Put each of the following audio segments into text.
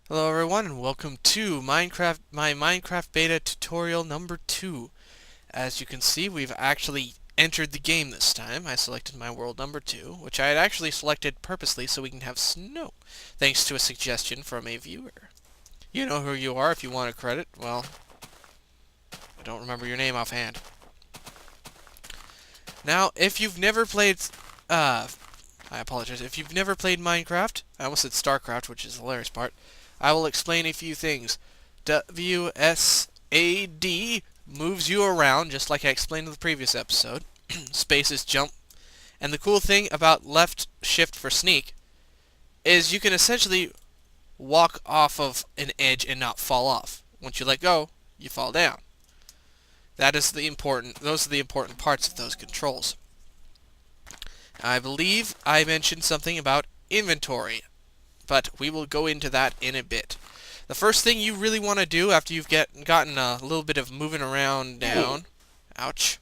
Hello everyone and welcome to my Minecraft beta tutorial number 2. As you can see, we've actually entered the game this time. I selected my world number 2, which I had actually selected purposely so we can have snow, thanks to a suggestion from a viewer. You know who you are if you want a credit. Well, I don't remember your name offhand. Now, if you've never played, I apologize, if you've never played Minecraft, I almost said StarCraft, which is the hilarious part, I will explain a few things. WSAD moves you around, just like I explained in the previous episode. Space is jump. And the cool thing about left shift for sneak is you can essentially walk off of an edge and not fall off. Once you let go, you fall down. Those are the important parts of those controls. I believe I mentioned something about inventory, but we will go into that in a bit. The first thing you really want to do after you've gotten a little bit of moving around down, ouch,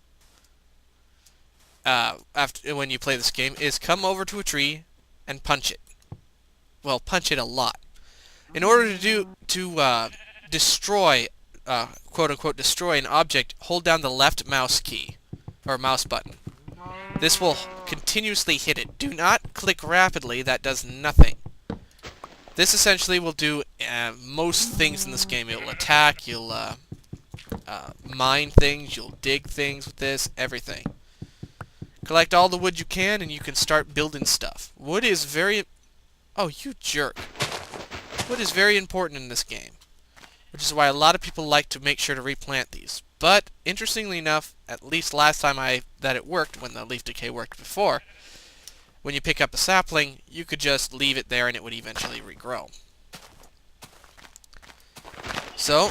when you play this game, is come over to a tree and punch it. Well, punch it a lot. In order to destroy, quote unquote, destroy an object, hold down the left mouse key or mouse button. This will continuously hit it. Do not click rapidly. That does nothing. This essentially will do most things in this game. It will attack, you'll mine things, you'll dig things with this, everything. Collect all the wood you can and you can start building stuff. Wood is very... Oh, you jerk. Wood is very important in this game, which is why a lot of people like to make sure to replant these. But, interestingly enough, at least last time that it worked, when the leaf decay worked before, when you pick up a sapling, you could just leave it there and it would eventually regrow. So,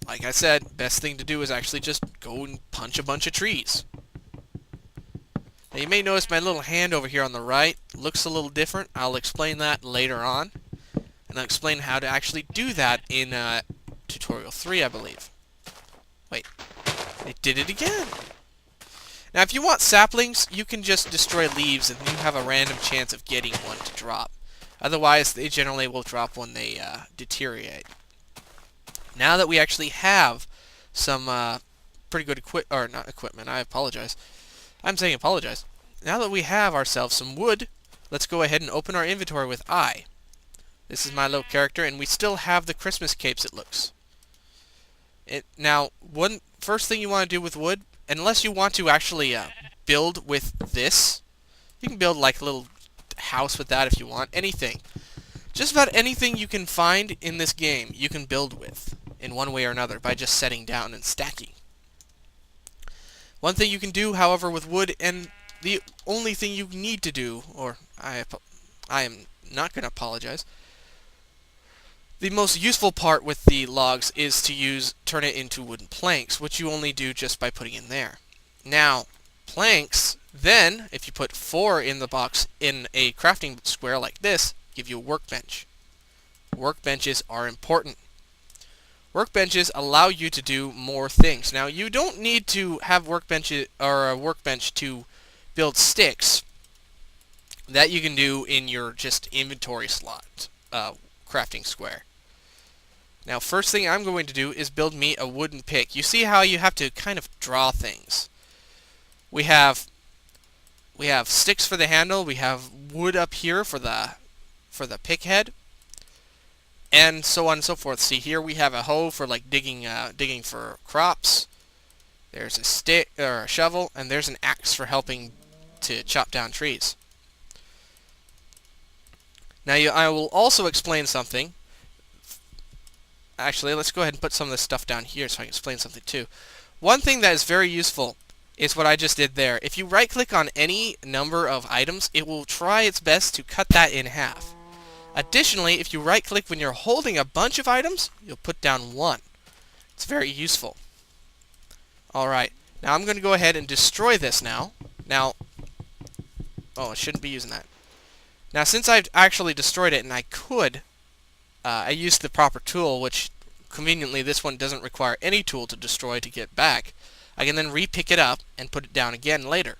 like I said, best thing to do is actually just go and punch a bunch of trees. Now you may notice my little hand over here on the right looks a little different. I'll explain that later on. And I'll explain how to actually do that in tutorial 3, I believe. Wait, it did it again! Now, if you want saplings, you can just destroy leaves and you have a random chance of getting one to drop. Otherwise, they generally will drop when they deteriorate. Now that we actually have some pretty good equipment, I apologize. I'm saying apologize. Now that we have ourselves some wood, let's go ahead and open our inventory with I. This is my little character, and we still have the Christmas capes, it looks. Now, first thing you want to do with wood, unless you want to actually build with this, you can build like a little house with that if you want. Anything. Just about anything you can find in this game, you can build with, in one way or another, by just setting down and stacking. One thing you can do, however, with wood, and the only thing you need to do, or I am not going to apologize, the most useful part with the logs is to turn it into wooden planks, which you only do just by putting in there. Now, planks, then, if you put 4 in the box in a crafting square like this, give you a workbench. Workbenches are important. Workbenches allow you to do more things. Now, you don't need to have workbenches or a workbench to build sticks. That you can do in your just inventory slot crafting square. Now, first thing I'm going to do is build me a wooden pick. You see how you have to kind of draw things. We have sticks for the handle. We have wood up here for the pick head, and so on and so forth. See, here we have a hoe for like digging for crops. There's a stick or a shovel, and there's an axe for helping to chop down trees. Now, I will also explain something. Actually, let's go ahead and put some of this stuff down here so I can explain something too. One thing that is very useful is what I just did there. If you right-click on any number of items, it will try its best to cut that in half. Additionally, if you right-click when you're holding a bunch of items, you'll put down 1. It's very useful. Alright, now I'm going to go ahead and destroy this now. Now, oh, I shouldn't be using that. Now, since I've actually destroyed it, and I used the proper tool, which conveniently this one doesn't require any tool to destroy to get back. I can then re-pick it up and put it down again later.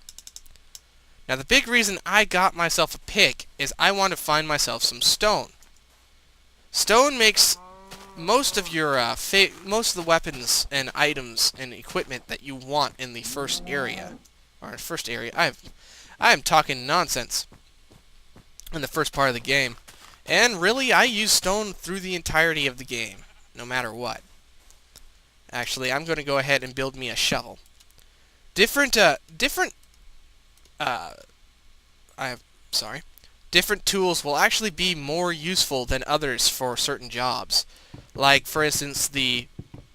Now the big reason I got myself a pick is I want to find myself some stone. Stone makes most of your most of the weapons and items and equipment that you want in the first area. Or first area. I am talking nonsense in the first part of the game. And really, I use stone through the entirety of the game, no matter what. Actually, I'm going to go ahead and build me a shovel. Different different tools will actually be more useful than others for certain jobs. Like, for instance, the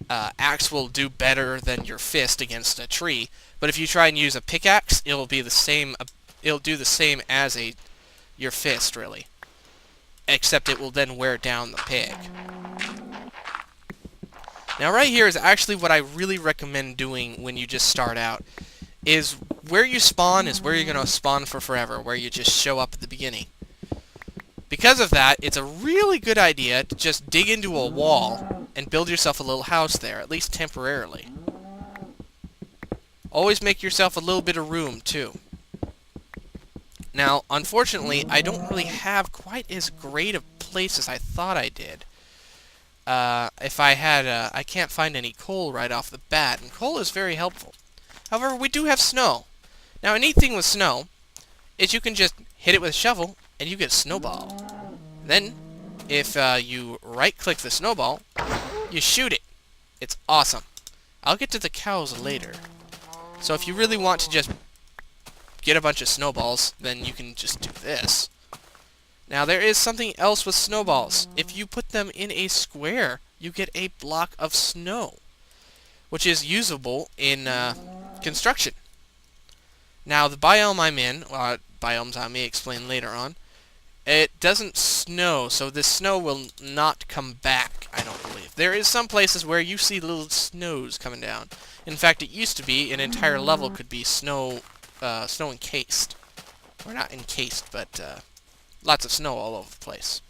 axe will do better than your fist against a tree, but if you try and use a pickaxe, it'll be the same. It'll do the same as your fist, really. Except it will then wear down the pig. Now, right here is actually what I really recommend doing when you just start out. Is where you spawn is where you're going to spawn for forever, where you just show up at the beginning. Because of that, it's a really good idea to just dig into a wall and build yourself a little house there, at least temporarily. Always make yourself a little bit of room, too. Now, unfortunately, I don't really have quite as great a place as I thought I did. If I had, I can't find any coal right off the bat, and coal is very helpful. However, we do have snow. Now, a neat thing with snow is you can just hit it with a shovel, and you get a snowball. Then, if you right-click the snowball, you shoot it. It's awesome. I'll get to the cows later. So if you really want to just get a bunch of snowballs, then you can just do this. Now, there is something else with snowballs. If you put them in a square, you get a block of snow, which is usable in construction. Now, the biome I'm in, biomes I may explain later on, it doesn't snow, so this snow will not come back, I don't believe. There is some places where you see little snows coming down. In fact, it used to be an entire level could be snow encased. Or not encased, but lots of snow all over the place.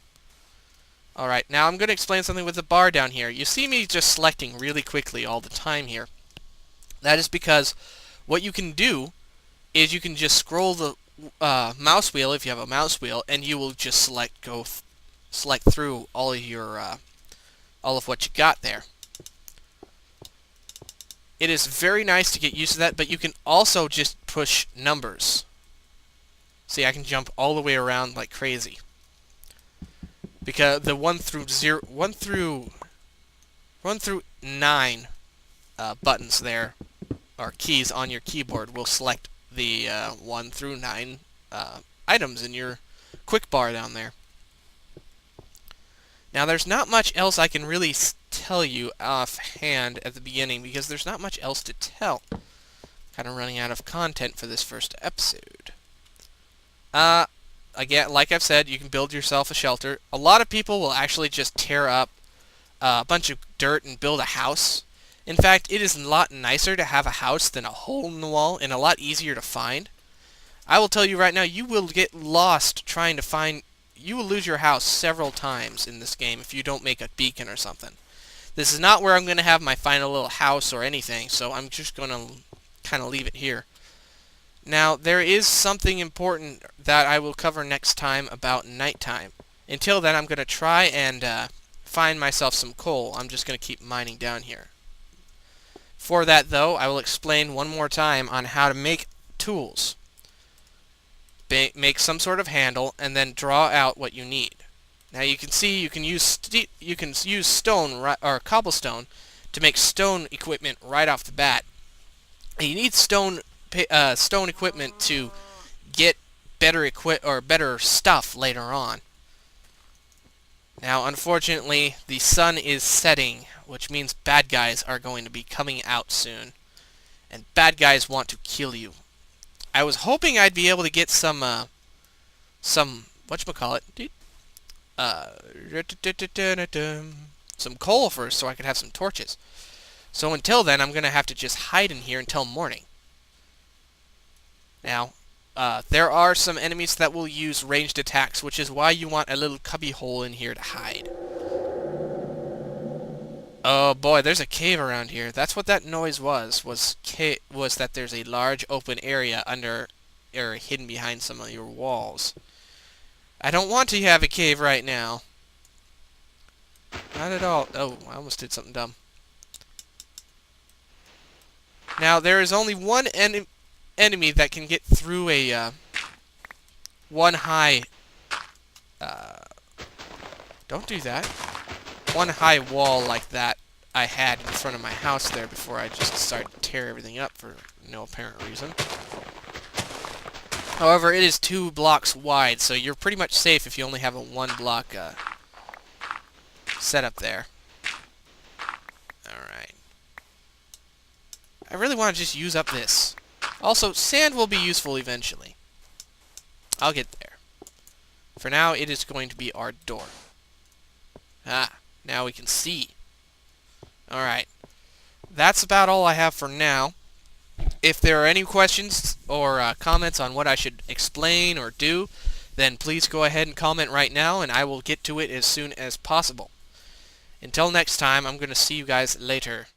Alright, now I'm going to explain something with the bar down here. You see me just selecting really quickly all the time here. That is because what you can do is you can just scroll the mouse wheel, if you have a mouse wheel, and you will just select through all of your all of what you got there. It is very nice to get used to that, but you can also just push numbers. See, I can jump all the way around like crazy. Because the 1 through 9 buttons there, or keys on your keyboard, will select the 1 through 9 items in your quick bar down there. Now, there's not much else I can really tell you offhand at the beginning, because there's not much else to tell. Kind of running out of content for this first episode. Again, like I've said, you can build yourself a shelter. A lot of people will actually just tear up a bunch of dirt and build a house. In fact, it is a lot nicer to have a house than a hole in the wall, and a lot easier to find. I will tell you right now, you will get lost trying to find... You will lose your house several times in this game if you don't make a beacon or something. This is not where I'm going to have my final little house or anything, so I'm just going to kind of leave it here. Now, there is something important that I will cover next time about nighttime. Until then, I'm going to try and find myself some coal. I'm just going to keep mining down here. For that, though, I will explain one more time on how to make tools. Make some sort of handle, and then draw out what you need. Now, you can see you can use stone or cobblestone to make stone equipment right off the bat. And you need stone equipment to get better stuff later on. Now, unfortunately, the sun is setting, which means bad guys are going to be coming out soon. And bad guys want to kill you. I was hoping I'd be able to get some whatchamacallit, some coal first so I could have some torches. So until then, I'm going to have to just hide in here until morning. Now, there are some enemies that will use ranged attacks, which is why you want a little cubby hole in here to hide. Oh boy, there's a cave around here. That's what that noise was that there's a large open area under, or hidden behind some of your walls. I don't want to have a cave right now. Not at all. Oh, I almost did something dumb. Now, there is only one enemy that can get through a, one high... don't do that. One high wall like that I had in front of my house there before I just started to tear everything up for no apparent reason. However, it is 2 blocks wide, so you're pretty much safe if you only have a 1 block setup there. Alright. I really want to just use up this. Also, sand will be useful eventually. I'll get there. For now, it is going to be our door. Ah, now we can see. Alright. That's about all I have for now. If there are any questions or comments on what I should explain or do, then please go ahead and comment right now, and I will get to it as soon as possible. Until next time, I'm going to see you guys later.